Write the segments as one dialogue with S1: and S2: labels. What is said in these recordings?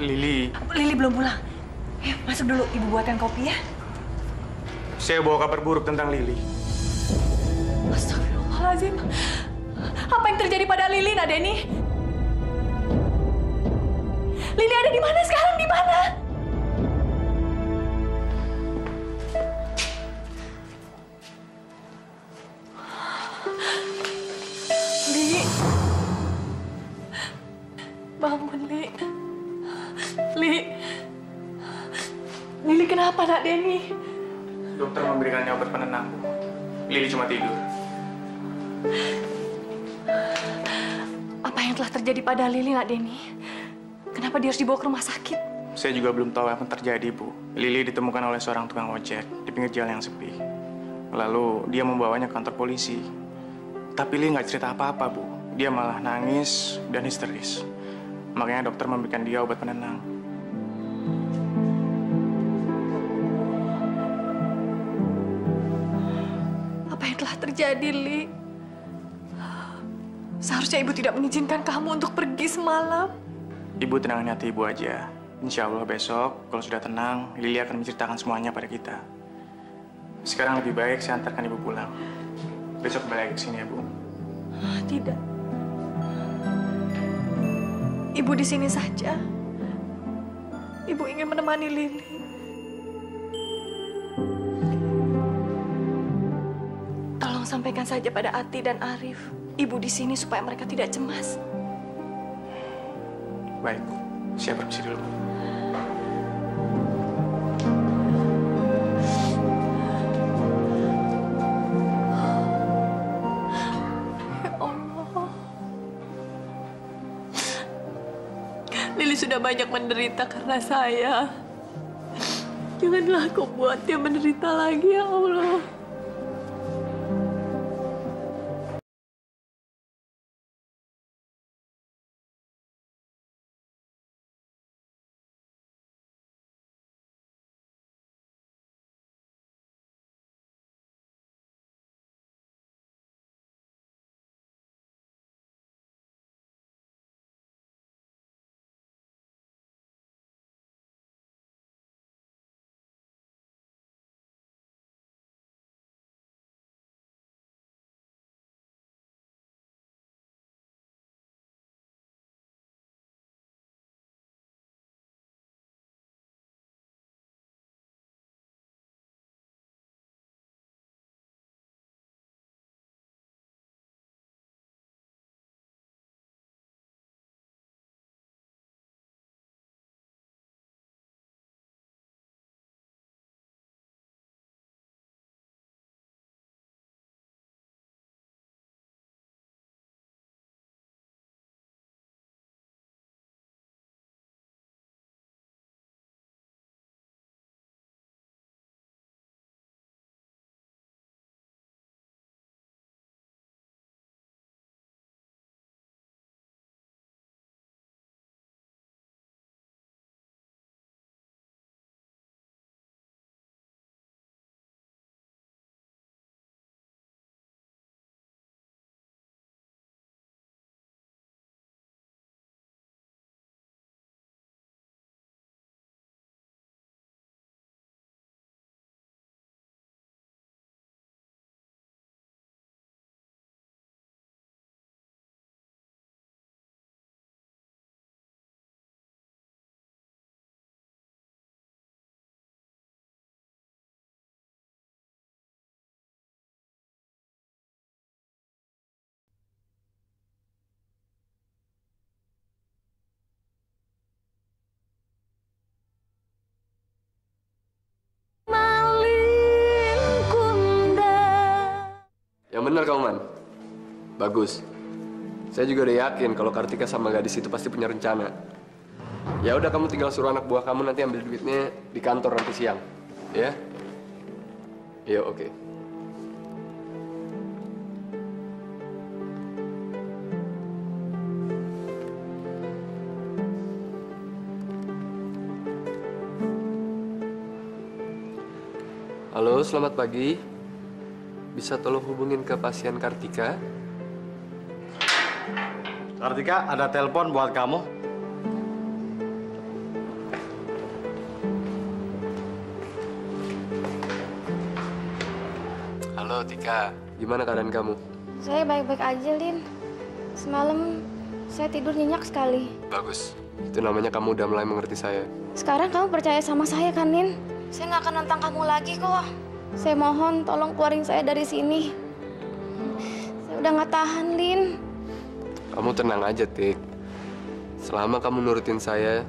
S1: Lili.
S2: Lili belum pulang. Masuk dulu, Ibu buatkan kopi ya.
S1: Saya bawa kabar buruk tentang Lili.
S2: Astagfirullahaladzim. Apa yang terjadi pada Lili, Nak Denny? Lili ada di mana sekarang? Di mana? Li. Bangun, Li. Li. Lili kenapa, Nak Denny?
S1: Dokter memberikannya obat penenang, Bu. Lili cuma tidur.
S2: Apa yang telah terjadi pada Lili, Nak Denny? Kenapa dia harus dibawa ke rumah sakit?
S1: Saya juga belum tahu apa yang terjadi, Bu. Lili ditemukan oleh seorang tukang ojek di pinggir jalan yang sepi. Lalu dia membawanya ke kantor polisi. Tapi Lili nggak cerita apa-apa, Bu. Dia malah nangis dan histeris. Makanya dokter memberikan dia obat penenang.
S2: Apa yang telah terjadi, Li? Seharusnya Ibu tidak mengizinkan kamu untuk pergi semalam.
S1: Ibu tenangin hati Ibu aja. Insya Allah besok, kalau sudah tenang, Lili akan menceritakan semuanya pada kita. Sekarang lebih baik saya antarkan Ibu pulang. Besok kembali lagi ke sini ya, Bu.
S2: Tidak. Ibu di sini saja. Ibu ingin menemani Lili. Tolong sampaikan saja pada Ati dan Arif. Ibu di sini supaya mereka tidak cemas.
S1: Baik, Bu. Saya permisi dulu, Bu.
S2: Ya Allah. Lili sudah banyak menderita karena saya. Janganlah kau buat dia menderita lagi, ya Allah.
S3: Yang benar kamu, Man. Bagus. Saya juga udah yakin kalau Kartika sama gadis itu pasti punya rencana. Ya udah, kamu tinggal suruh anak buah kamu nanti ambil duitnya di kantor nanti siang. Ya? Iya, oke. Halo, selamat pagi. Bisa tolong hubungin ke pasien Kartika?
S4: Kartika, ada telepon buat kamu.
S3: Halo Tika, gimana keadaan kamu?
S4: Saya baik-baik aja, Lin. Semalam saya tidur nyenyak sekali.
S3: Bagus, itu namanya kamu udah mulai mengerti saya.
S4: Sekarang kamu percaya sama saya kan, Lin? Saya nggak akan nentang kamu lagi kok. Saya mohon tolong keluarin saya dari sini. Saya udah nggak tahan, Lin.
S3: Kamu tenang aja, Tik. Selama kamu nurutin saya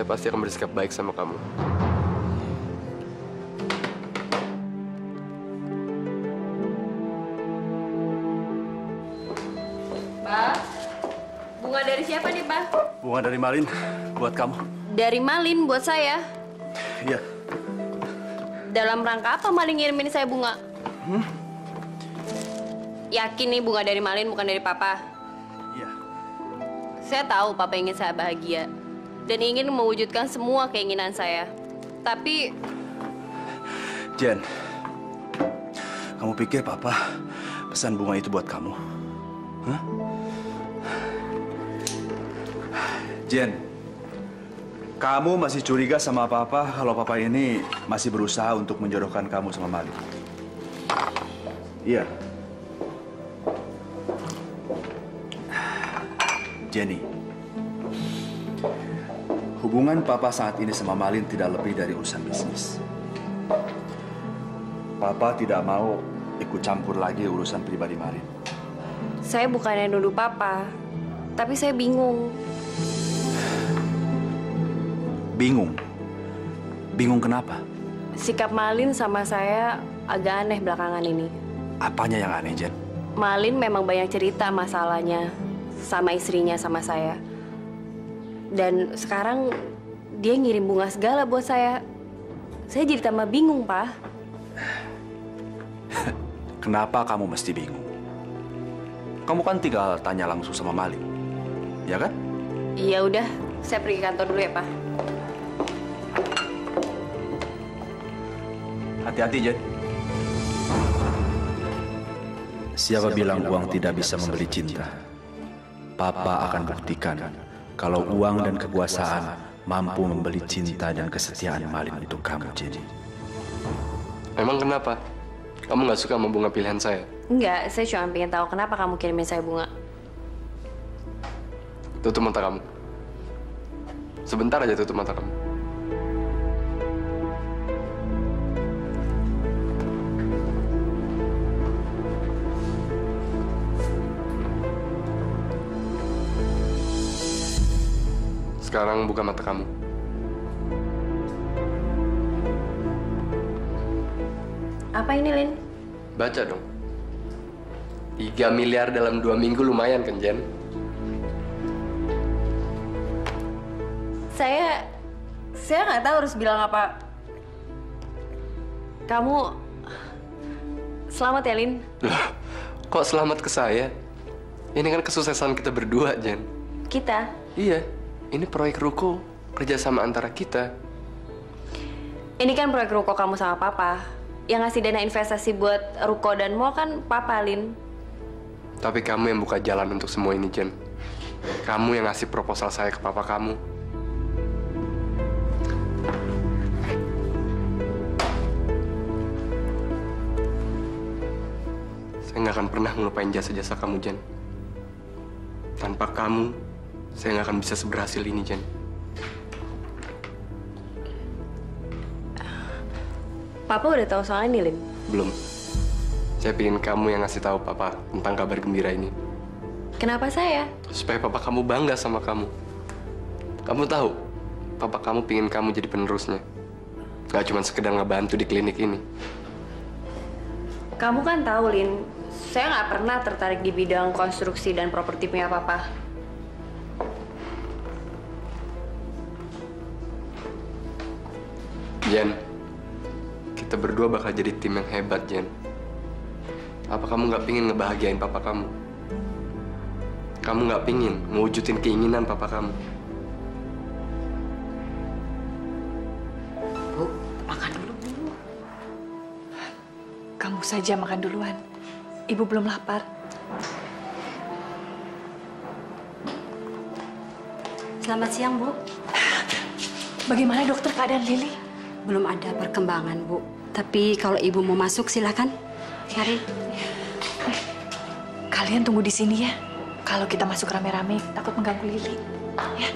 S3: pasti akan bersikap baik sama kamu.
S5: Pak, bunga dari siapa nih, Pak?
S6: Bunga dari Malin buat kamu.
S5: Dari Malin buat saya.
S6: Iya.
S5: Dalam rangka apa Malin ngirimin saya bunga? Yakin nih bunga dari Malin bukan dari Papa?
S6: Iya.
S5: Saya tahu Papa ingin saya bahagia dan ingin mewujudkan semua keinginan saya. Tapi
S6: Jen, kamu pikir Papa pesan bunga itu buat kamu? Hah? Jen, kamu masih curiga sama Papa kalau Papa ini masih berusaha untuk menjodohkan kamu sama Malin? Iya. Jenny, hubungan Papa saat ini sama Malin tidak lebih dari urusan bisnis. Papa tidak mau ikut campur lagi urusan pribadi Malin.
S5: saya bukannya nuduh Papa, tapi saya bingung.
S6: Bingung? Bingung kenapa?
S5: Sikap Malin sama saya agak aneh belakangan ini.
S6: Apanya yang aneh, Jen?
S5: Malin memang banyak cerita masalahnya sama istrinya sama saya. Dan sekarang dia ngirim bunga segala buat saya. Saya jadi tambah bingung, Pak.
S6: Kenapa kamu mesti bingung? Kamu kan tinggal tanya langsung sama Malin, ya kan?
S5: Iya udah, saya pergi kantor dulu ya, Pak.
S6: Hati-hati, Jen. Siapa bilang uang tidak bisa membeli cinta? Papa akan buktikan kalau uang dan kekuasaan mampu membeli cinta dan kesetiaan Malin untuk kamu, Jenny.
S3: Emang kenapa? Kamu nggak suka sama bunga pilihan saya?
S5: Enggak, saya cuma pengen tahu kenapa kamu kirimin saya bunga.
S3: Tutup mata kamu. Sebentar aja tutup mata kamu. Sekarang buka mata kamu.
S5: Apa ini, Lin?
S3: Baca dong. 3 miliar dalam 2 minggu lumayan kan, Jen?
S5: Saya nggak tahu harus bilang apa. Kamu selamat ya, Lin?
S3: Loh, kok selamat ke saya? Ini kan kesuksesan kita berdua, Jen.
S5: Kita?
S3: Iya, ini proyek ruko, kerjasama antara kita.
S5: Ini kan proyek ruko kamu sama Papa. Yang ngasih dana investasi buat ruko dan mall kan Papa, Lin.
S3: Tapi kamu yang buka jalan untuk semua ini, Jen. Kamu yang ngasih proposal saya ke papa kamu. Saya nggak akan pernah ngelupain jasa-jasa kamu, Jen. Tanpa kamu, saya nggak akan bisa seberhasil ini, Jen.
S5: Papa udah tahu soal ini, Lin?
S3: Belum. Saya pengen kamu yang ngasih tahu papa tentang kabar gembira ini.
S5: Kenapa saya?
S3: Supaya papa kamu bangga sama kamu. Kamu tahu, papa kamu pengen kamu jadi penerusnya. Gak cuma sekedar ngebantu di klinik ini.
S5: Kamu kan tahu, Lin, saya nggak pernah tertarik di bidang konstruksi dan properti punya Papa.
S3: Jen, kita berdua bakal jadi tim yang hebat, Jen. Apa kamu nggak pingin ngebahagiain papa kamu? Kamu nggak pingin ngewujudin keinginan papa kamu?
S2: Bu, makan dulu, Bu. Kamu saja makan duluan. Ibu belum lapar.
S7: Selamat siang, Bu.
S2: Bagaimana dokter keadaan Lili?
S7: Belum ada perkembangan, Bu. Tapi kalau Ibu mau masuk, silakan. Mari.
S2: Kalian tunggu di sini ya. Kalau kita masuk rame-rame, takut mengganggu Lili. Ya.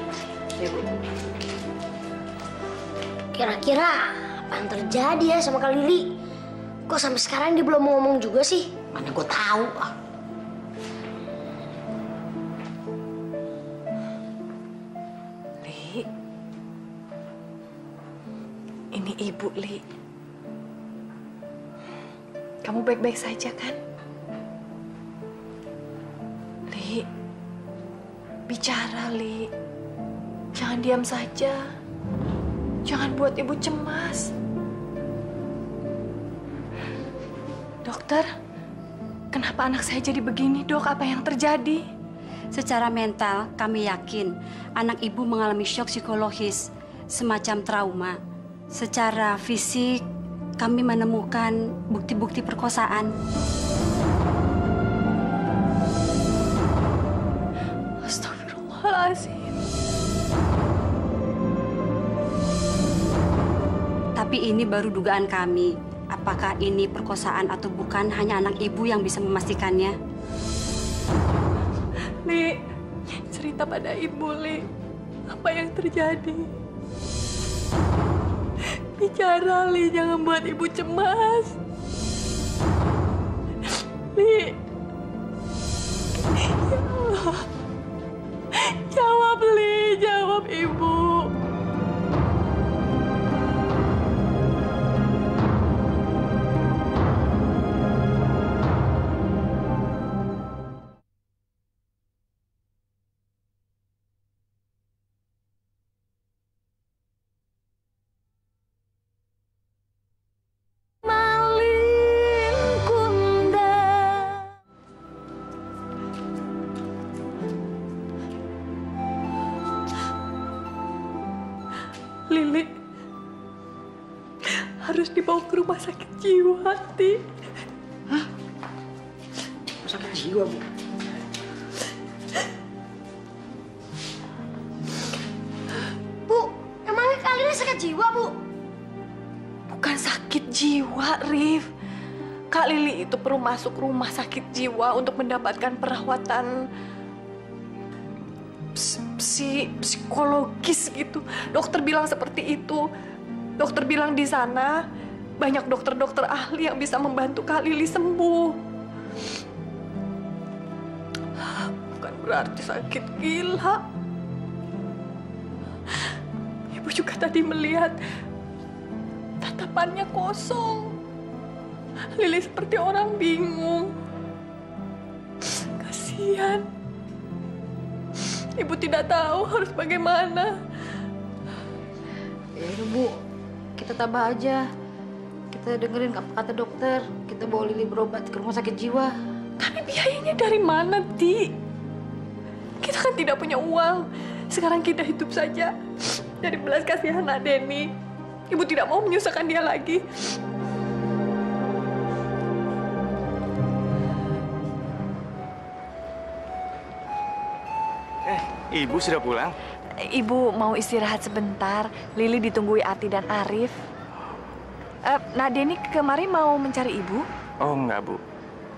S8: Kira-kira apa yang terjadi ya sama Kak Lili? Kok sampai sekarang dia belum mau ngomong juga sih? Mana gue tahu.
S2: Li, ini ibu, Li. Kamu baik-baik saja kan? Li, bicara, Li. Jangan diam saja. Jangan buat ibu cemas. Dokter, kenapa anak saya jadi begini, Dok? Apa yang terjadi?
S7: Secara mental, kami yakin anak ibu mengalami syok psikologis, semacam trauma. Secara fisik, kami menemukan bukti-bukti perkosaan.
S2: Astagfirullahaladzim.
S7: Tapi ini baru dugaan kami. Apakah ini perkosaan atau bukan, hanya anak ibu yang bisa memastikannya.
S2: Li, cerita pada ibu, Li. Apa yang terjadi? Bicara, Li. Jangan buat ibu cemas. Li. Ya Allah. Jawab, Li. Jawab, ibu. Lili harus dibawa ke rumah sakit jiwa, Ti.
S8: Hah? Rumah sakit jiwa, Bu? Bu, emangnya kalian sakit jiwa, Bu?
S2: Bukan sakit jiwa, Rif. Kak Lili itu perlu masuk rumah sakit jiwa untuk mendapatkan perawatan psikologis gitu. Dokter bilang seperti itu. Dokter bilang di sana banyak dokter-dokter ahli yang bisa membantu Kak Lili sembuh. Bukan berarti sakit gila. Ibu juga tadi melihat tatapannya kosong. Lili seperti orang bingung. Kasihan. Ibu tidak tahu harus bagaimana.
S9: Ya udah, Bu, kita tabah aja. Kita dengerin apa kata dokter. Kita bawa Lili berobat ke rumah sakit jiwa.
S2: Tapi biayanya dari mana, Ti? Kita kan tidak punya uang. Sekarang kita hidup saja dari belas kasihan Nak Denny. Ibu tidak mau menyusahkan dia lagi.
S1: Ibu sudah pulang?
S2: Ibu mau istirahat sebentar. Lili ditunggui Ati dan Arif. Nak Denny kemarin mau mencari ibu?
S1: Oh enggak, Bu.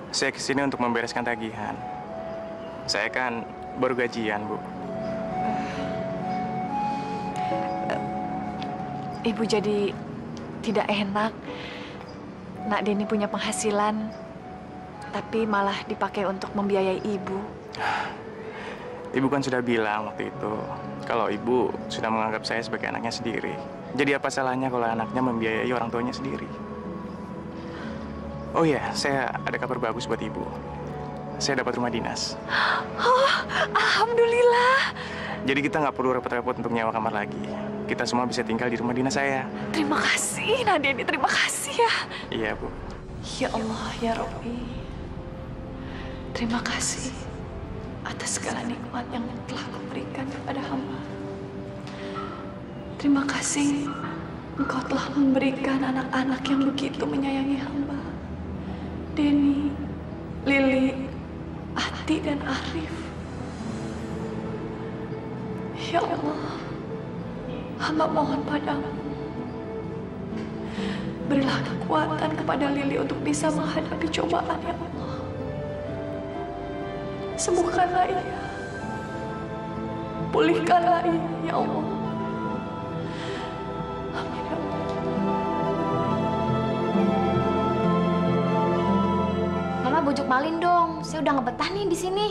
S1: Saya kesini untuk membereskan tagihan. Saya kan baru gajian, Bu.
S2: Ibu jadi tidak enak. Nak Denny punya penghasilan, tapi malah dipakai untuk membiayai ibu.
S1: Ibu kan sudah bilang waktu itu, kalau ibu sudah menganggap saya sebagai anaknya sendiri. Jadi apa salahnya kalau anaknya membiayai orang tuanya sendiri? Oh iya, saya ada kabar bagus buat ibu. Saya dapat rumah dinas.
S2: Oh, alhamdulillah.
S1: Jadi kita nggak perlu repot-repot untuk nyewa kamar lagi. Kita semua bisa tinggal di rumah dinas saya.
S2: Terima kasih, Nak Denny. Terima kasih ya.
S1: Iya, Bu.
S2: Ya Allah, ya Rabbi. Terima kasih atas segala nikmat yang telah Kau berikan kepada hamba. Terima kasih Engkau telah memberikan anak-anak yang begitu menyayangi hamba. Denny, Lili, Ati, dan Arif. Ya Allah, hamba mohon padamu. Berilah kekuatan kepada Lili untuk bisa menghadapi cobaan ya Allah. Sembuhkanlah ia. Pulihkanlah ia ya Allah. Amin ya Allah.
S4: Mama bujuk Malin dong. Saya udah ngebetah nih di sini.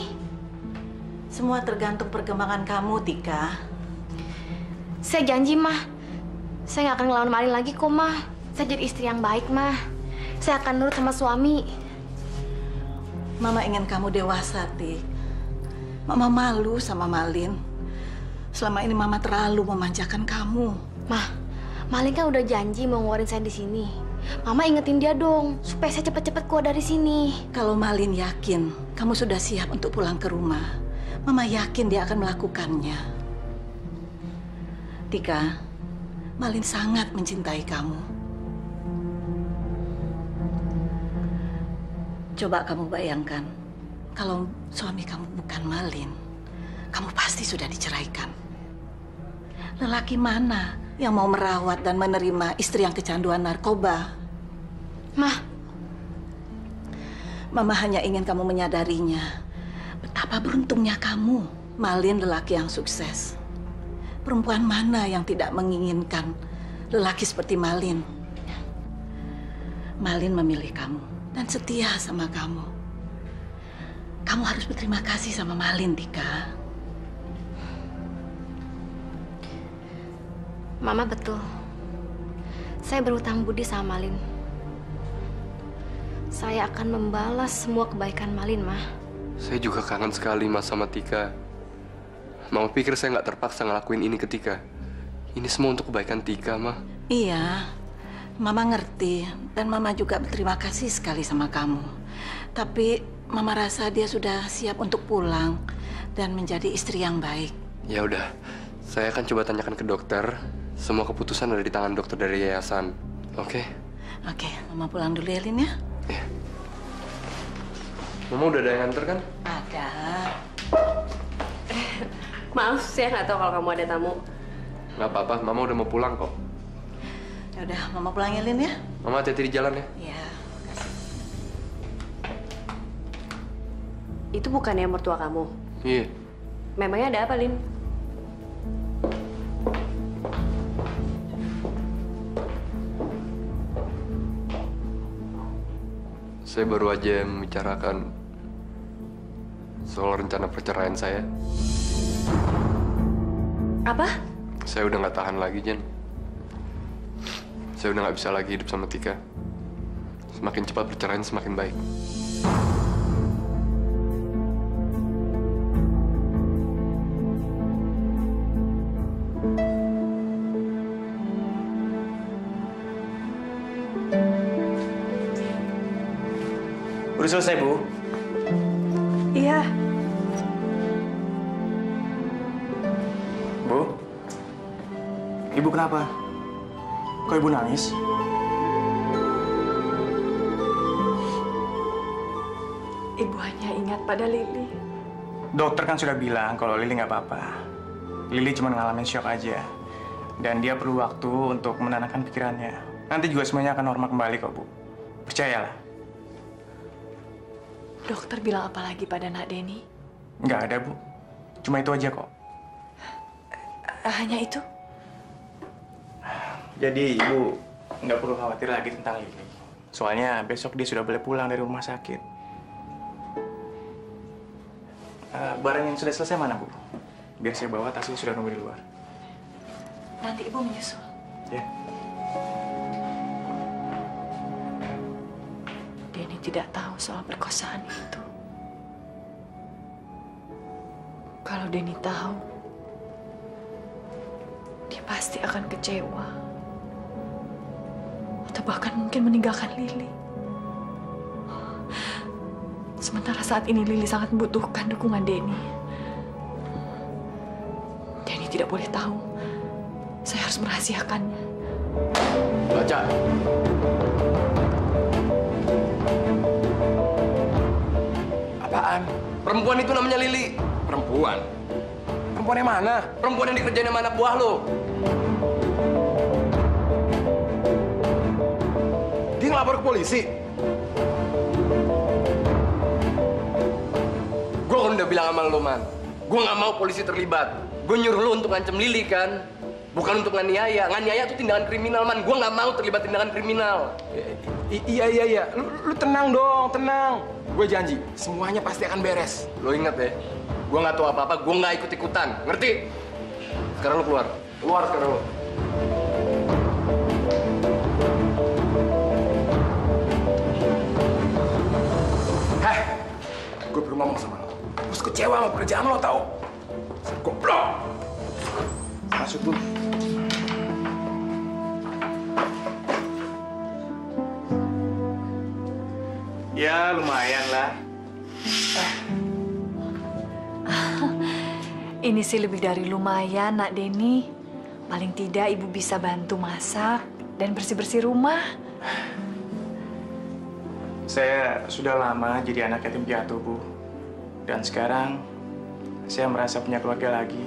S10: Semua tergantung perkembangan kamu, Tika.
S4: Saya janji, Mah. Saya nggak akan ngelawan Malin lagi kok, Mah. Saya jadi istri yang baik, Mah. Saya akan nurut sama suami.
S10: Mama ingin kamu dewasa, Tik. Mama malu sama Malin. Selama ini Mama terlalu memanjakan kamu.
S4: Mah, Malin kan udah janji mau ngeluarin saya di sini. Mama ingetin dia dong, supaya saya cepet-cepet keluar dari sini.
S10: Kalau Malin yakin kamu sudah siap untuk pulang ke rumah, Mama yakin dia akan melakukannya. Tika, Malin sangat mencintai kamu. Coba kamu bayangkan, kalau suami kamu bukan Malin, kamu pasti sudah diceraikan. Lelaki mana yang mau merawat dan menerima istri yang kecanduan narkoba?
S4: Mah,
S10: Mama hanya ingin kamu menyadarinya. Betapa beruntungnya kamu, Malin lelaki yang sukses. Perempuan mana yang tidak menginginkan lelaki seperti Malin? Malin memilih kamu dan setia sama kamu. Kamu harus berterima kasih sama Malin, Tika.
S4: Mama betul. Saya berhutang budi sama Malin. Saya akan membalas semua kebaikan Malin, Mah.
S3: Saya juga kangen sekali Mas sama Tika. Mama pikir saya nggak terpaksa ngelakuin ini ke Tika. Ini semua untuk kebaikan Tika, Mah.
S10: Iya, Mama ngerti. Dan Mama juga berterima kasih sekali sama kamu. Tapi Mama rasa dia sudah siap untuk pulang dan menjadi istri yang baik.
S3: Ya udah, saya akan coba tanyakan ke dokter. Semua keputusan ada di tangan dokter dari yayasan. Oke?
S10: Oke, Mama pulang dulu ya, Lin ya?
S3: Iya. Mama udah ada yang nganter kan?
S10: Ada.
S5: Maaf, saya nggak tahu kalau kamu ada tamu.
S3: Nggak apa-apa, Mama udah mau pulang kok.
S10: Ya udah, Mama pulang ya, Lin ya?
S3: Mama hati-hati di jalan ya.
S10: Iya.
S5: Itu bukannya mertua kamu?
S3: Iya.
S5: Memangnya ada apa, Lin?
S3: Saya baru aja membicarakan soal rencana perceraian saya.
S5: Apa?
S3: Saya udah nggak tahan lagi, Jen. Saya udah nggak bisa lagi hidup sama Tika. Semakin cepat perceraian, semakin baik.
S1: Udah selesai, Bu?
S2: Iya.
S1: Bu? Ibu kenapa? Kok Ibu nangis?
S2: Ibu hanya ingat pada Lili.
S1: Dokter kan sudah bilang kalau Lili nggak apa-apa. Lili cuma ngalamin shock aja. Dan dia perlu waktu untuk menenangkan pikirannya. Nanti juga semuanya akan normal kembali kok, Bu. Percayalah.
S2: Dokter bilang apa lagi pada Nak Denny?
S1: Nggak ada, Bu. Cuma itu aja kok.
S2: Hanya itu?
S1: Jadi Ibu nggak perlu khawatir lagi tentang Lili. Soalnya besok dia sudah boleh pulang dari rumah sakit. Barang yang sudah selesai mana, Bu? Biar saya bawa, tasnya sudah nunggu di luar.
S2: Nanti Ibu menyusul.
S1: Ya.
S2: Denny tidak tahu soal perkosaan itu. Kalau Denny tahu, dia pasti akan kecewa. Atau bahkan mungkin meninggalkan Lili. Sementara saat ini Lili sangat membutuhkan dukungan Denny. Denny tidak boleh tahu. Saya harus merahasiakannya.
S3: Baca.
S1: Apaan?
S3: Perempuan itu namanya Lili. Perempuan?
S1: Perempuan yang mana?
S3: Perempuan yang dikerjain sama anak buah lo. lapor ke polisi? Gue kan udah bilang sama lo, Man. Gue nggak mau polisi terlibat. Gue nyuruh lo untuk ngancem Lili kan? Bukan untuk nganiaya. Nganiaya itu tindakan kriminal, Man. Gue nggak mau terlibat tindakan kriminal.
S11: Iya. Lu tenang dong, tenang. Gue janji, semuanya pasti akan beres.
S3: Lo inget ya, gue nggak tahu apa-apa, gue nggak ikut-ikutan. Ngerti? Sekarang lo keluar. Keluar sekarang lo.
S11: Heh, gue perlu ngomong sama lo. Gue kecewa sama pekerjaan lo, tau? Goblok! Masuk dulu.
S1: Ya, lumayan lah.
S2: Ini sih lebih dari lumayan, Nak Denny. Paling tidak ibu bisa bantu masak dan bersih-bersih rumah.
S1: Saya sudah lama jadi anak yatim piatu, Bu. Dan sekarang saya merasa punya keluarga lagi.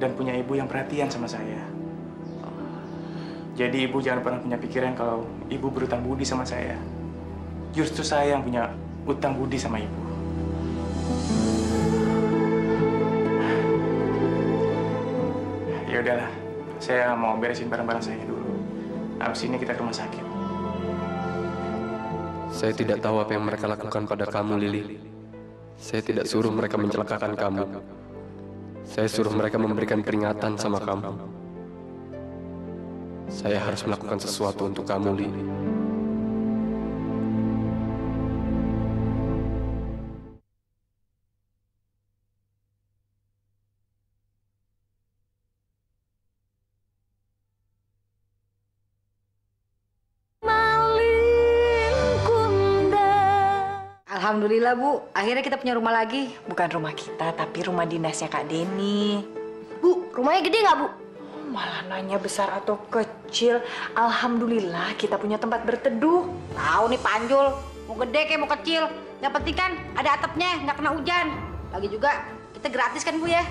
S1: Dan punya ibu yang perhatian sama saya. Jadi ibu jangan pernah punya pikiran kalau ibu berutang budi sama saya. Justru saya yang punya utang budi sama ibu. Ya udahlah, saya mau beresin barang-barang saya dulu. Habis ini kita ke rumah sakit.
S3: Saya tidak tahu apa yang mereka lakukan pada kamu, Lili. Saya tidak suruh mereka mencelakakan kamu. Saya suruh mereka memberikan peringatan sama kamu. Saya harus melakukan sesuatu untuk kamu, Lili.
S9: Alhamdulillah, Bu. Akhirnya kita punya rumah lagi.
S2: Bukan rumah kita, tapi rumah dinasnya Kak Denny.
S8: Bu, rumahnya gede nggak, Bu?
S2: Malah nanya besar atau kecil. Alhamdulillah kita punya tempat berteduh.
S9: Tahu nih Panjul, mau gede kayak mau kecil. Yang penting kan ada atapnya, nggak kena hujan. Lagi juga kita gratis kan, Bu ya?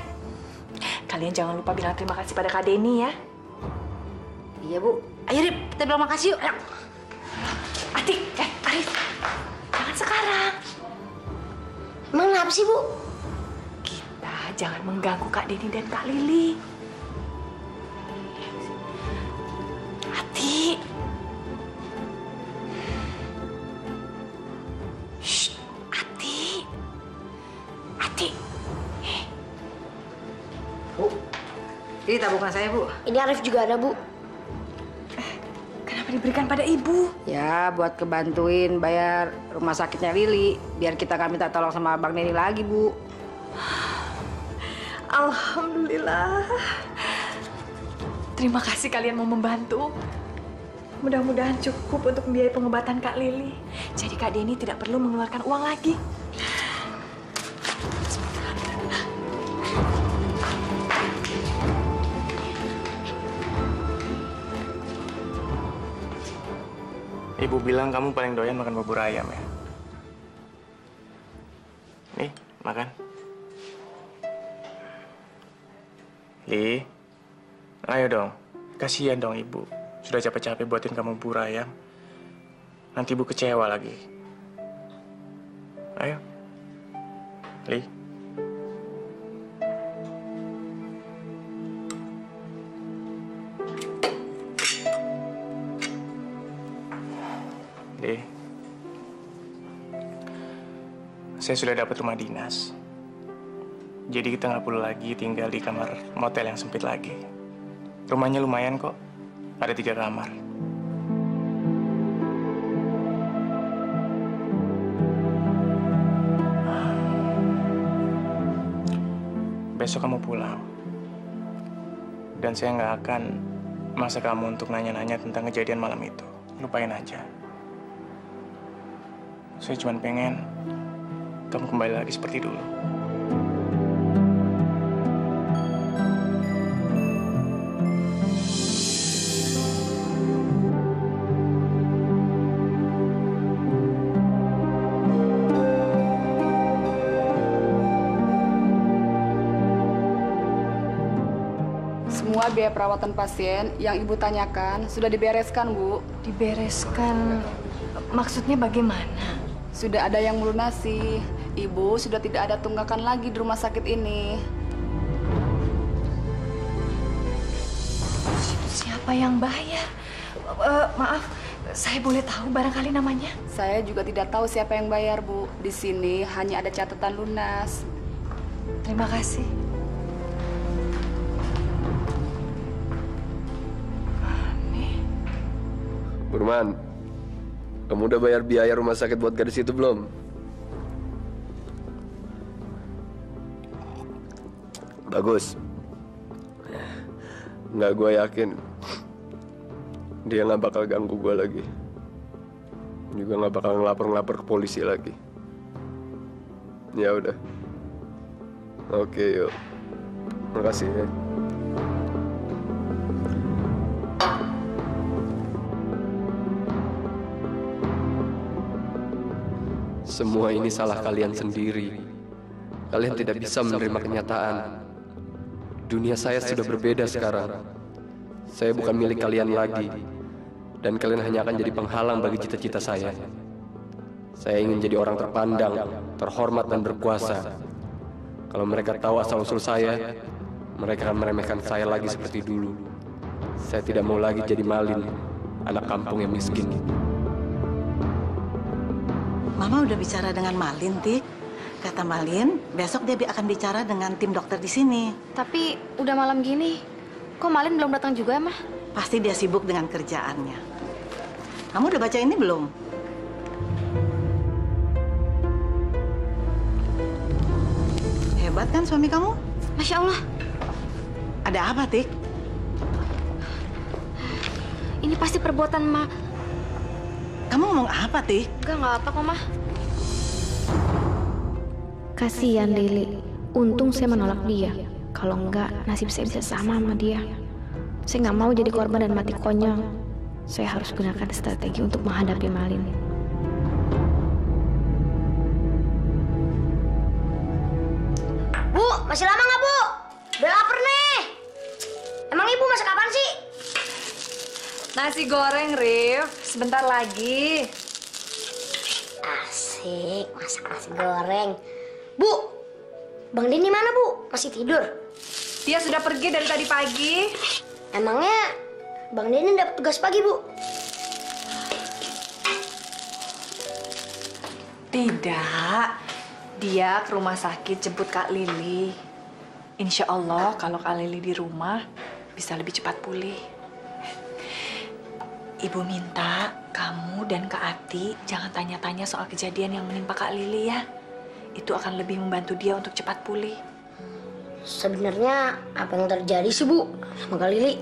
S2: Kalian jangan lupa bilang terima kasih pada Kak Denny ya.
S9: Iya, Bu. Ayo, Rip, kita bilang makasih yuk. Ayo.
S2: Adik, Arif. Jangan sekarang.
S8: Emang kenapa sih, Bu?
S2: Kita jangan mengganggu Kak Denny dan Kak Lili. Ati. Shh, Ati. Ati.
S9: Bu, ini tabungan saya, Bu.
S8: Ini Arif juga ada, Bu.
S2: Kenapa diberikan pada ibu?
S9: Ya, buat kebantuin bayar rumah sakitnya Lili. Biar kita nggak minta tolong sama Abang Denny lagi, Bu.
S2: Alhamdulillah. Terima kasih kalian mau membantu. Mudah-mudahan cukup untuk membiayai pengobatan Kak Lili. Jadi Kak Denny tidak perlu mengeluarkan uang lagi.
S1: Ibu bilang kamu paling doyan makan bubur ayam ya? Nih, makan. Li, ayo dong. Kasihan dong ibu. Sudah capek-capek buatin kamu bubur ayam. Nanti ibu kecewa lagi. Ayo. Li. Saya sudah dapat rumah dinas. Jadi kita nggak perlu lagi tinggal di kamar motel yang sempit lagi. Rumahnya lumayan kok. Ada 3 kamar. Besok kamu pulang. Dan saya nggak akan maksa kamu untuk nanya-nanya tentang kejadian malam itu. Lupain aja. Saya cuma pengen kamu kembali lagi seperti dulu.
S12: Semua biaya perawatan pasien yang Ibu tanyakan sudah dibereskan, Bu.
S2: Dibereskan? Maksudnya bagaimana?
S12: Sudah ada yang melunasi. Ibu sudah tidak ada tunggakan lagi di rumah sakit ini.
S2: Siapa yang bayar? Maaf, saya boleh tahu barangkali namanya?
S12: Saya juga tidak tahu siapa yang bayar, Bu. Di sini hanya ada catatan lunas.
S2: Terima kasih.
S3: Burman, kamu udah bayar biaya rumah sakit buat gadis itu belum? Bagus. Nggak, gue yakin dia nggak bakal ganggu gue lagi. Juga nggak bakal ngelapor ke polisi lagi. Ya udah. Oke, yuk. Makasih ya. Semua ini salah kalian sendiri. Kalian tidak bisa menerima kenyataan. Dunia saya sudah berbeda sekarang. Saya bukan milik kalian lagi. Dan kalian hanya akan jadi penghalang bagi cita-cita saya. Saya ingin jadi orang terpandang, terhormat dan berkuasa. Kalau mereka tahu asal-usul saya, mereka akan meremehkan saya lagi seperti dulu. Saya tidak mau lagi jadi Malin, anak kampung yang miskin.
S10: Mama udah bicara dengan Malin, Tik. Kata Malin, besok dia akan bicara dengan tim dokter di sini.
S4: Tapi udah malam gini, kok Malin belum datang juga, Mah?
S10: Pasti dia sibuk dengan kerjaannya. Kamu udah baca ini belum? Hebat kan suami kamu?
S4: Masya Allah.
S10: Ada apa, Tik?
S4: Ini pasti perbuatan Ma.
S10: Kamu ngomong apa, Tik?
S4: Enggak apa kok, Mah. Kasihan Lili. Untung saya menolak dia. Kalau enggak, nasib saya bisa sama dia. Saya nggak mau jadi korban dan mati konyol. Saya harus gunakan strategi untuk menghadapi Malin.
S8: Bu, masih lama nggak, Bu? Udah lapar nih. Emang Ibu masak kapan sih?
S2: Nasi goreng, Rif. Sebentar lagi.
S8: Asik, masak nasi goreng. Bu, Bang Denny mana, Bu? Masih tidur?
S2: Dia sudah pergi dari tadi pagi.
S8: Emangnya Bang Denny dapat tugas pagi, Bu?
S2: Tidak. Dia ke rumah sakit jemput Kak Lili. Insya Allah kalau Kak Lili di rumah bisa lebih cepat pulih. Ibu minta kamu dan Kak Ati jangan tanya-tanya soal kejadian yang menimpa Kak Lili ya. Itu akan lebih membantu dia untuk cepat pulih.
S8: Sebenarnya apa yang terjadi sih, Bu, sama Kak Lili?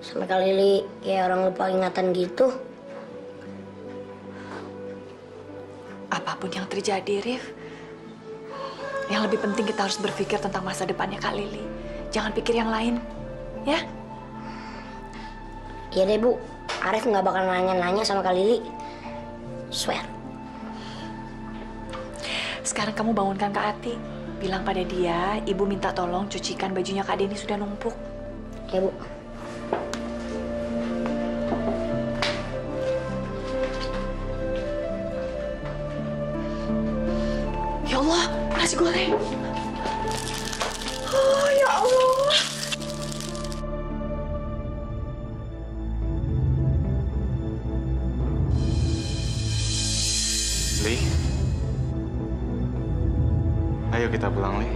S8: Sampai Kak Lili kayak orang lupa ingatan gitu.
S2: Apapun yang terjadi, Rif, yang lebih penting kita harus berpikir tentang masa depannya Kak Lili. Jangan pikir yang lain, ya?
S8: Iya deh, Bu. Arif nggak bakal nanya-nanya sama Kak Lili. Swear.
S2: Sekarang kamu bangunkan Kak Ati. Bilang pada dia, Ibu minta tolong cucikan bajunya Kak Denny sudah numpuk.
S8: Ya, Bu.
S2: Ya Allah, nasi goreng. Oh, ya Allah.
S1: Li, ayo kita pulang, Li.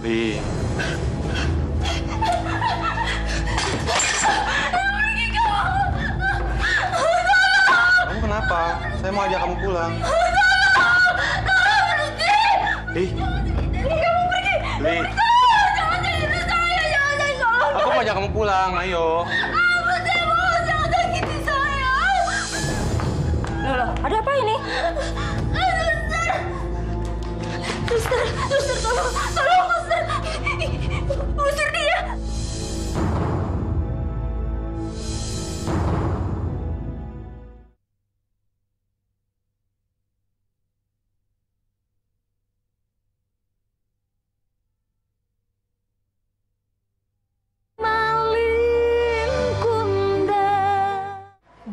S1: Li. Kamu kenapa? Saya mau ajak kamu pulang. Li. Li. Aku mau ajak kamu pulang, ayo.
S2: Loh, ada apa ini? Suster, tolong, suster. Usir dia.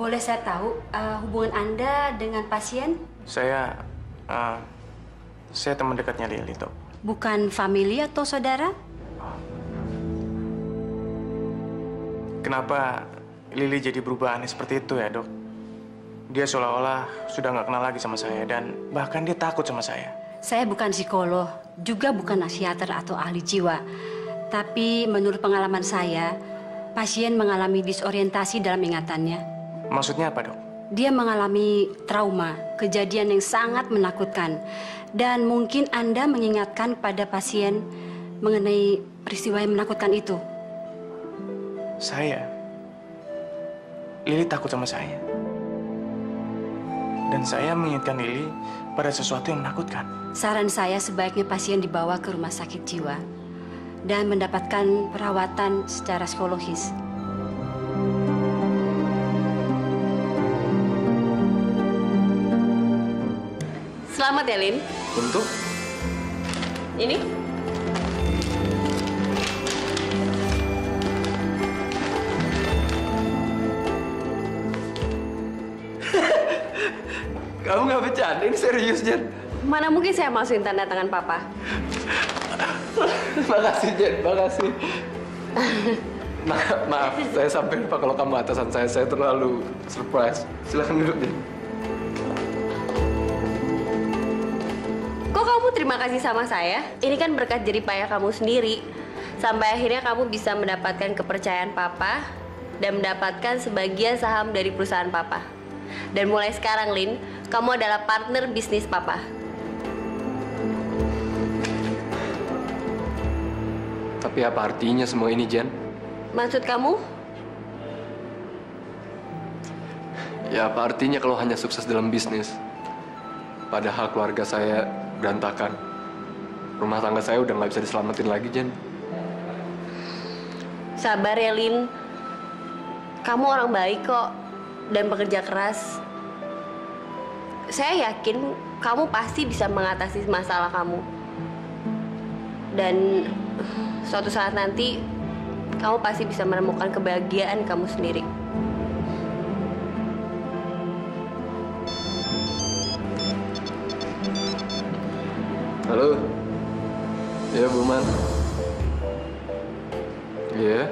S7: Boleh saya tahu hubungan Anda dengan pasien?
S1: Saya teman dekatnya Lili, Dok.
S7: Bukan famili atau saudara?
S1: Kenapa Lili jadi berubah aneh seperti itu ya, Dok? Dia seolah-olah sudah nggak kenal lagi sama saya dan bahkan dia takut sama saya.
S7: Saya bukan psikolog, juga bukan psikiater atau ahli jiwa. Tapi menurut pengalaman saya, pasien mengalami disorientasi dalam ingatannya.
S1: Maksudnya apa, Dok?
S7: Dia mengalami trauma, kejadian yang sangat menakutkan. Dan mungkin Anda mengingatkan pada pasien mengenai peristiwa yang menakutkan itu.
S1: Saya? Lili takut sama saya. Dan saya mengingatkan Lili pada sesuatu yang menakutkan.
S7: Saran saya sebaiknya pasien dibawa ke rumah sakit jiwa dan mendapatkan perawatan secara psikologis. Selamat ya, Lin.
S3: Untuk?
S7: Ini?
S3: Kamu nggak bercanda, ini serius, Jen.
S5: Mana mungkin saya masukin tanda tangan Papa?
S3: Makasih, Jen. Makasih. Maaf, saya sampai lupa kalau kamu atasan saya. Saya terlalu surprise. Silahkan duduk, Jen.
S5: Kok kamu terima kasih sama saya? Ini kan berkat jerih payah kamu sendiri. Sampai akhirnya kamu bisa mendapatkan kepercayaan Papa dan mendapatkan sebagian saham dari perusahaan Papa. Dan mulai sekarang, Lin, kamu adalah partner bisnis Papa.
S3: Tapi apa artinya semua ini, Jen?
S5: Maksud kamu?
S3: Ya, apa artinya kalau hanya sukses dalam bisnis? Padahal keluarga saya berantakan. Rumah tangga saya udah nggak bisa diselamatin lagi, Jen.
S5: Sabar ya, Lin. Kamu orang baik kok dan bekerja keras. Saya yakin kamu pasti bisa mengatasi masalah kamu. Dan suatu saat nanti kamu pasti bisa menemukan kebahagiaan kamu sendiri.
S3: Halo. Ya, Bu Man. Iya.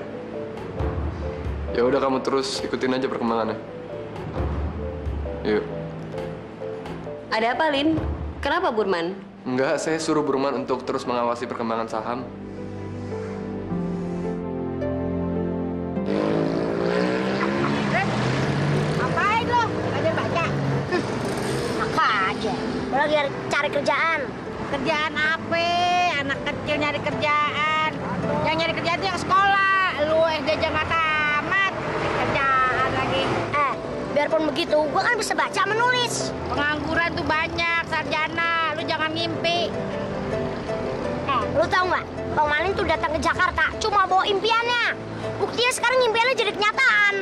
S3: Ya udah, kamu terus ikutin aja perkembangannya. Yuk.
S5: Ada apa, Lin? Kenapa, Burman?
S3: Enggak, saya suruh Burman untuk terus mengawasi perkembangan saham.
S8: Ngapain lo? Belajar baca? Apa aja? Lo lagi cari kerjaan.
S9: Kerjaan apa? Anak kecil nyari kerjaan. Yang nyari kerjaan itu yang sekolah. Lu SD aja nggak tamat. Kerjaan lagi.
S8: Biarpun begitu, gua kan bisa baca menulis.
S9: Pengangguran tuh banyak, sarjana. Lu jangan ngimpi.
S8: Lu tahu nggak? Bang Malin tuh datang ke Jakarta cuma bawa impiannya. Buktinya sekarang impiannya jadi kenyataan.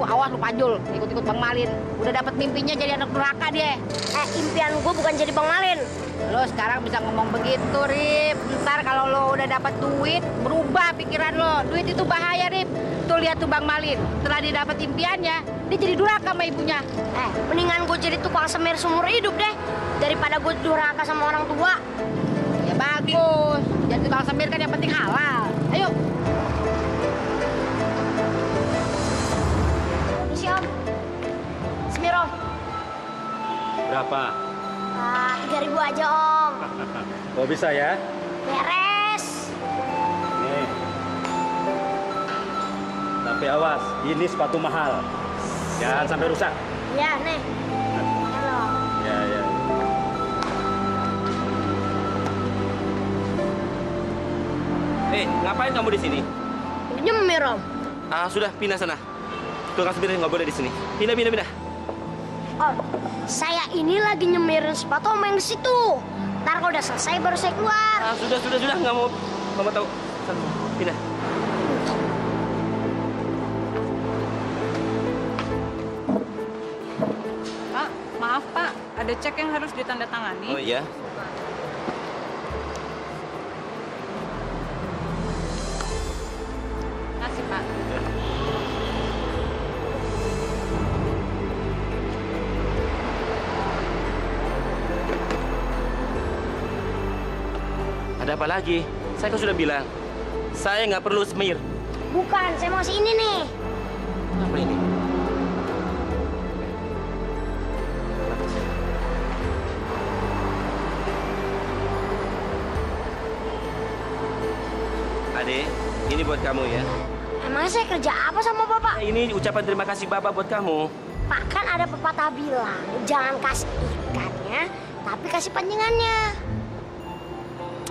S9: Awas lu Pajul, ikut-ikut Bang Malin. Udah dapat mimpinya jadi anak durhaka dia.
S8: Impian gua bukan jadi Bang Malin.
S9: Lo sekarang bisa ngomong begitu, Rip. Ntar kalau lo udah dapat duit, berubah pikiran lo. Duit itu bahaya, Rip. Tuh lihat tuh Bang Malin. Setelah dia dapat impiannya, dia jadi durhaka sama ibunya.
S8: Mendingan gue jadi tukang semir seumur hidup deh. Daripada gue durhaka sama orang tua.
S9: Ya bagus. Jadi tukang semir kan yang penting halal. Ayo.
S8: Permisi, Om. Semir, Om.
S13: Berapa?
S8: 3.000 aja, Om.
S13: Oh, bisa ya?
S8: Beres.
S13: Nih. Tapi awas, ini sepatu mahal. Jangan sampai rusak.
S8: Ya, nih. Halo.
S13: Ya, ya. Ngapain kamu di sini?
S8: Nyemir, Om.
S13: Sudah, pindah sana. Tukang semir nggak boleh di sini. Pindah.
S8: Om, saya ini lagi nyemirin sepatu Om yang di situ. Ntar kalau udah selesai baru saya keluar.
S13: Sudah, nggak mau tahu. Pindah.
S12: Pak, maaf Pak, ada cek yang harus ditandatangani.
S13: Oh iya.
S12: Makasih Pak.
S14: Ada apa lagi? Saya kan sudah bilang, saya nggak perlu semir.
S8: Bukan, saya mau kasih ini nih.
S14: Apa ini? Adek, ini buat kamu ya.
S8: Emangnya saya kerja apa sama Bapak?
S14: Ini ucapan terima kasih Bapak buat kamu.
S8: Pak, kan ada pepatah bilang, jangan kasih ikannya, tapi kasih pancingannya.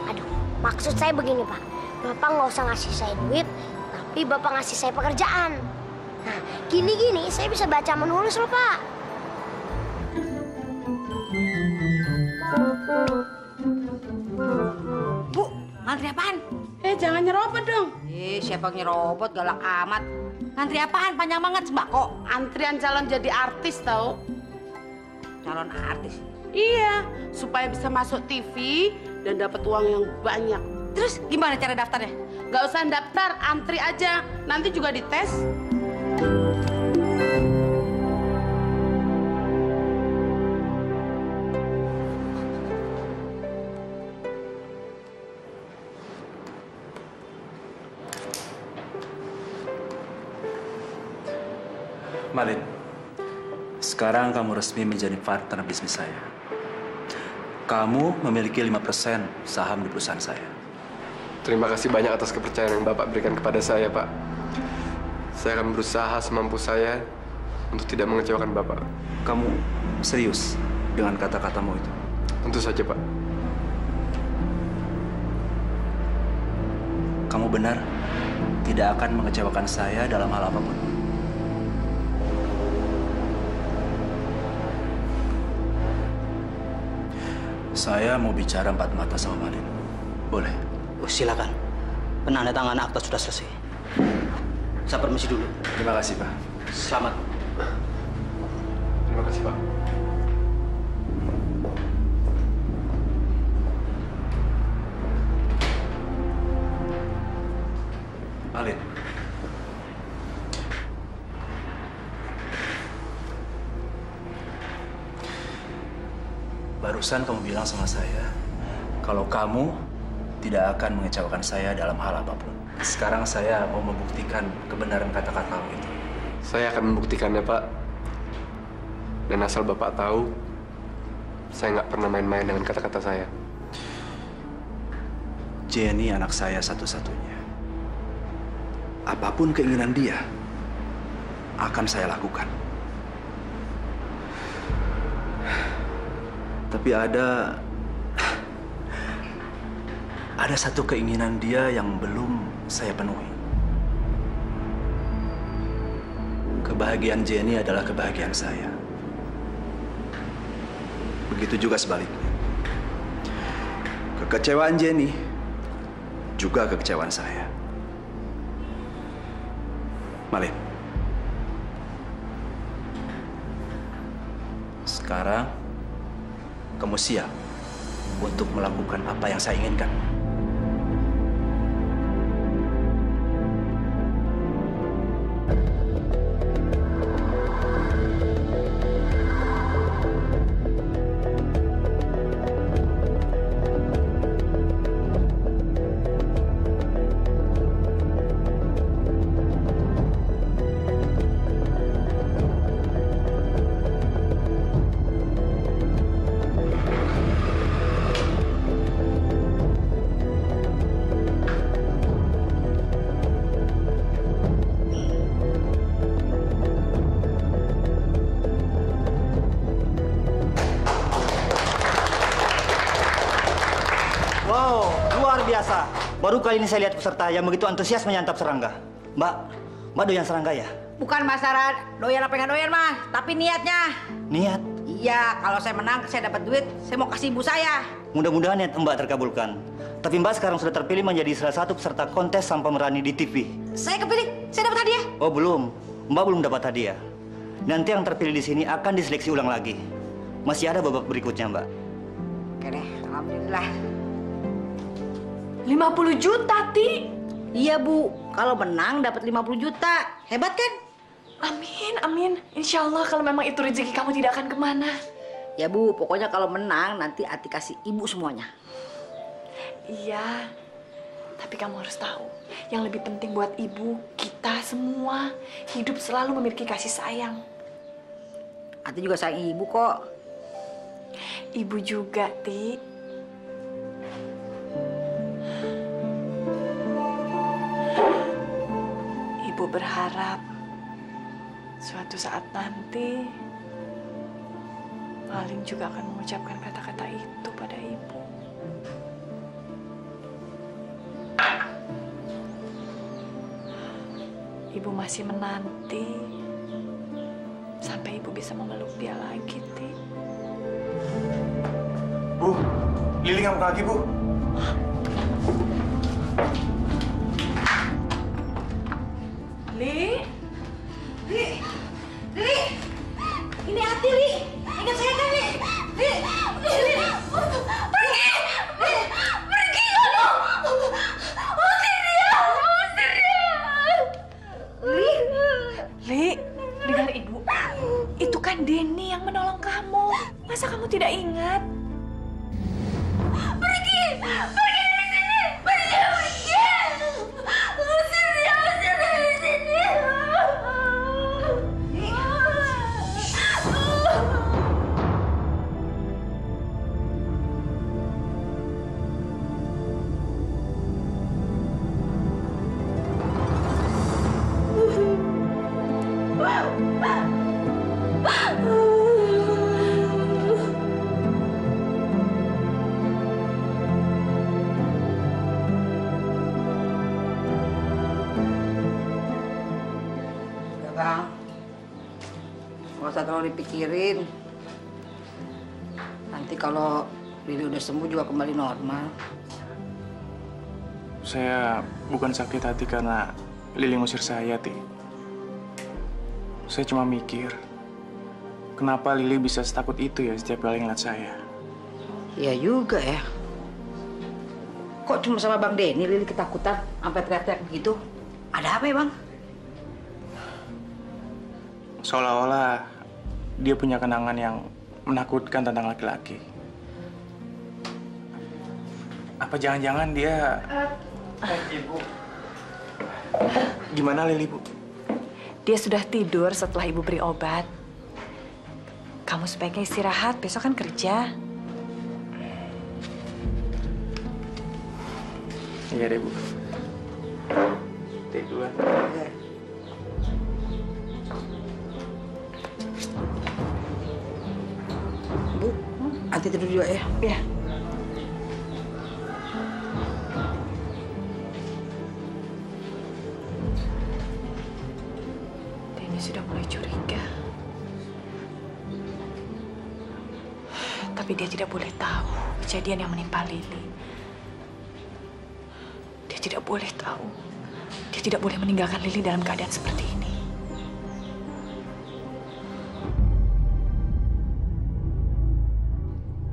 S8: Aduh, maksud saya begini, Pak. Bapak nggak usah ngasih saya duit, tapi Bapak ngasih saya pekerjaan. Nah, gini-gini saya bisa baca menulis loh, Pak.
S9: Bu, ngantri apaan? Jangan nyerobot dong. Siapa nyerobot, galak amat. Ngantri apaan? Panjang banget sembako.
S15: Antrian calon jadi artis tau.
S9: Calon artis?
S15: Iya, supaya bisa masuk TV dan dapat uang yang banyak.
S9: Terus gimana cara daftarnya?
S15: Gak usah daftar, antri aja. Nanti juga dites.
S6: Malin, sekarang kamu resmi menjadi partner bisnis saya. Kamu memiliki 5% saham di perusahaan saya.
S3: Terima kasih banyak atas kepercayaan yang Bapak berikan kepada saya, Pak. Saya akan berusaha semampu saya untuk tidak mengecewakan Bapak.
S6: Kamu serius dengan kata-katamu itu?
S3: Tentu saja, Pak.
S6: Kamu benar tidak akan mengecewakan saya dalam hal apapun? Saya mau bicara empat mata sama Malin. Boleh?
S13: Oh, silakan. Penandatanganan akta sudah selesai. Saya permisi dulu.
S6: Terima kasih, Pak.
S13: Selamat.
S3: Terima kasih, Pak.
S6: Malin. Barusan kamu bilang sama saya kalau kamu tidak akan mengecewakan saya dalam hal apapun. Sekarang saya mau membuktikan kebenaran kata-katamu itu.
S3: Saya akan membuktikannya, Pak. Dan asal Bapak tahu, saya nggak pernah main-main dengan kata-kata saya.
S6: Jenny anak saya satu-satunya. Apapun keinginan dia, akan saya lakukan. Tapi ada satu keinginan dia yang belum saya penuhi. Kebahagiaan Jenny adalah kebahagiaan saya. Begitu juga sebaliknya. Kekecewaan Jenny juga kekecewaan saya. Malin. Sekarang kamu siap untuk melakukan apa yang saya inginkan?
S13: Baru kali ini saya lihat peserta yang begitu antusias menyantap serangga. Mbak doyan serangga ya?
S9: Bukan masalah doyan apa nggak doyan, Mas. Tapi niatnya.
S13: Niat?
S9: Iya, kalau saya menang, saya dapat duit, saya mau kasih ibu saya.
S13: Mudah-mudahan niat Mbak terkabulkan. Tapi Mbak sekarang sudah terpilih menjadi salah satu peserta kontes sampah merani di TV.
S9: Saya kepilih, saya dapat hadiah.
S13: Oh belum, Mbak belum dapat hadiah. Nanti yang terpilih di sini akan diseleksi ulang lagi. Masih ada babak berikutnya, Mbak.
S9: Oke deh, alhamdulillah.
S2: 50 juta, Ti.
S9: Iya, Bu. Kalau menang dapat 50 juta. Hebat kan?
S2: Amin, amin. Insya Allah kalau memang itu rezeki kamu tidak akan kemana.
S9: Ya, Bu. Pokoknya kalau menang nanti Ati kasih ibu semuanya.
S2: Iya, tapi kamu harus tahu, yang lebih penting buat ibu, kita semua hidup selalu memiliki kasih sayang.
S16: Ati juga sayang ibu kok.
S2: Ibu juga, Ti. Ibu berharap suatu saat nanti Malin juga akan mengucapkan kata-kata itu pada ibu. Ibu masih menanti sampai ibu bisa memeluk dia lagi, Ti.
S1: Bu, Lili ngamuk lagi, Bu.
S2: Li?
S10: Li, ini Ati, Li. Ingat saya kan, Li? Li, pergi! Pergi kamu! Usir dia! Usir dia!
S2: Li, dengar ibu. Itu kan Denny yang menolong kamu. Masa kamu tidak ingat?
S10: Pergi! Pergi dari sini! Pergi! Usir dia! Usir dari sini!
S16: Bang, nggak usah terlalu dipikirin. Nanti kalau Lili udah sembuh juga kembali normal.
S1: Saya bukan sakit hati karena Lili ngusir saya, Ti. Saya cuma mikir, kenapa Lili bisa setakut itu ya setiap kali ngeliat saya.
S16: Iya juga ya. Kok cuma sama Bang Denny Lili ketakutan sampai teriak-teriak begitu? Ada apa ya, Bang?
S1: Seolah-olah dia punya kenangan yang menakutkan tentang laki-laki. Apa jangan-jangan dia... Ibu. Gimana Lili, Bu?
S2: Dia sudah tidur setelah ibu beri obat. Kamu sebaiknya istirahat, besok kan kerja.
S1: Iya deh, Bu. Tidur.
S16: Bu, Ati tidur juga ya?
S2: Iya. Denny sudah mulai curiga. Tapi dia tidak boleh tahu kejadian yang menimpa Lili. Dia tidak boleh tahu. Dia tidak boleh meninggalkan Lili dalam keadaan seperti ini.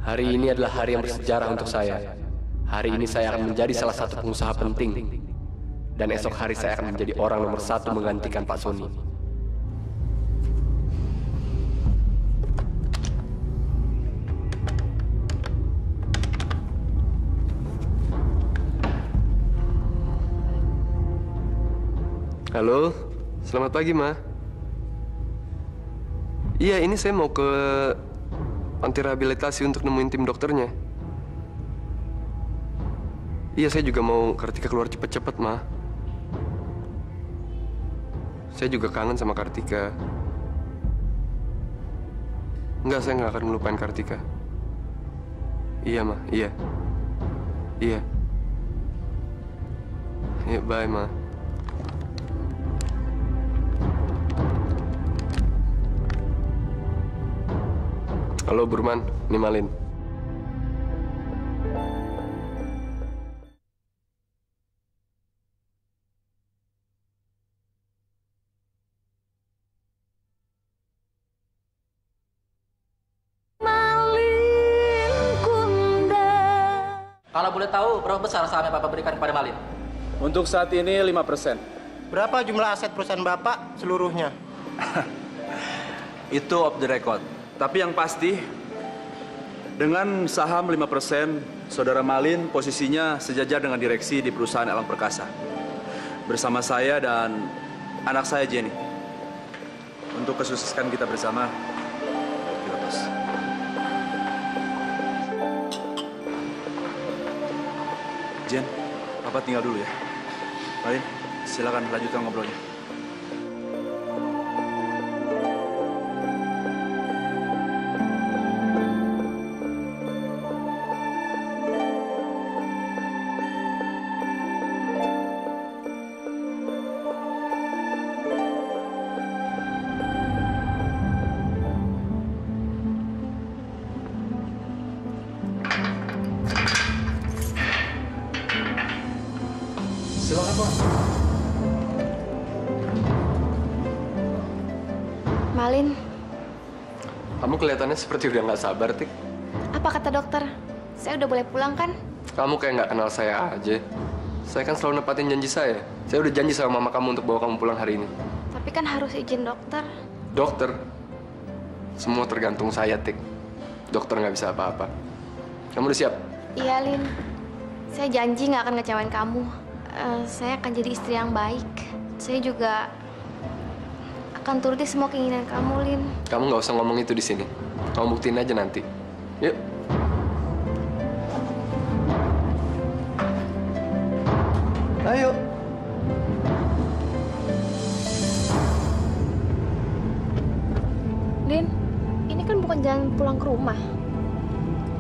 S3: Hari ini adalah hari yang bersejarah untuk saya. Hari ini saya akan menjadi salah satu pengusaha penting. Dan esok hari saya akan menjadi orang nomor 1 menggantikan Pak Sony. Halo, selamat pagi, Ma. Iya, ini saya mau ke panti rehabilitasi untuk nemuin tim dokternya. Iya, saya juga mau Kartika keluar cepet-cepet, Ma. Saya juga kangen sama Kartika. Enggak, saya nggak akan melupain Kartika. Iya, Ma. Iya. Iya. Iya, bye, Ma. Halo, Burman. Ini Malin.
S17: Kalau boleh tahu, berapa besar saham yang Bapak berikan kepada Malin?
S18: Untuk saat ini 5%.
S19: Berapa jumlah aset perusahaan Bapak seluruhnya?
S6: Itu off the record. Tapi yang pasti, Dengan saham 5%, Saudara Malin posisinya sejajar dengan direksi di perusahaan Elang Perkasa. Bersama saya dan anak saya Jenny. Untuk kesuksesan kita bersama, dilepas. Jen, Papa tinggal dulu ya. Malin, silakan lanjutkan ngobrolnya. Silakan, Pak.
S4: Malin,
S3: Kamu kelihatannya seperti udah nggak sabar, Tik.
S4: apa kata dokter? Saya udah boleh pulang kan?
S3: Kamu kayak nggak kenal saya aja. Saya kan selalu nepatin janji saya. Saya udah janji sama mama kamu untuk bawa kamu pulang hari ini.
S4: Tapi kan harus izin dokter.
S3: Dokter, semua tergantung saya, Tik. Dokter nggak bisa apa-apa. Kamu udah siap?
S4: Iya, Lin. Saya janji nggak akan ngecewain kamu. Saya akan jadi istri yang baik. Saya juga akan turuti semua keinginan kamu, Lin.
S3: Kamu nggak usah ngomong itu di sini. Kamu buktiin aja nanti. Yuk. Ayo.
S4: Lin, ini kan bukan jalan pulang ke rumah.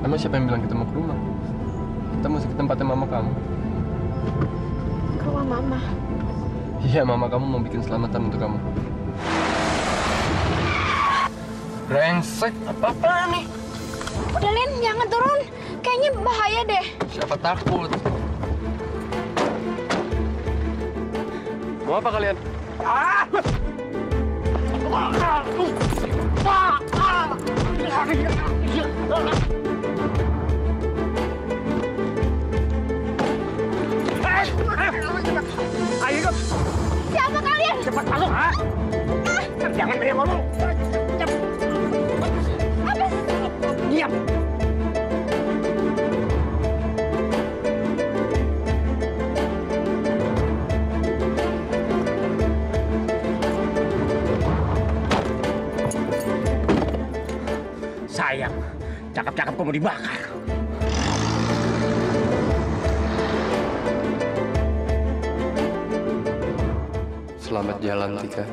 S3: Emang siapa yang bilang kita mau ke rumah? Kita mesti ke tempatnya mama kamu.
S4: Ke rumah mama.
S3: Iya, mama kamu mau bikin selamatan untuk kamu. Brengsek, apa-apaan nih?
S4: Udah, Lin, jangan turun. Kayaknya bahaya deh.
S3: Siapa takut? Mau apa kalian?
S11: Ayo,
S4: siapa kalian?
S11: Cepat masuk, ha? Jangan banyak ngomong.
S4: Apa?
S11: Diam. Sayang, cakep-cakep kamu dibakar.
S3: Selamat jalan, Tika.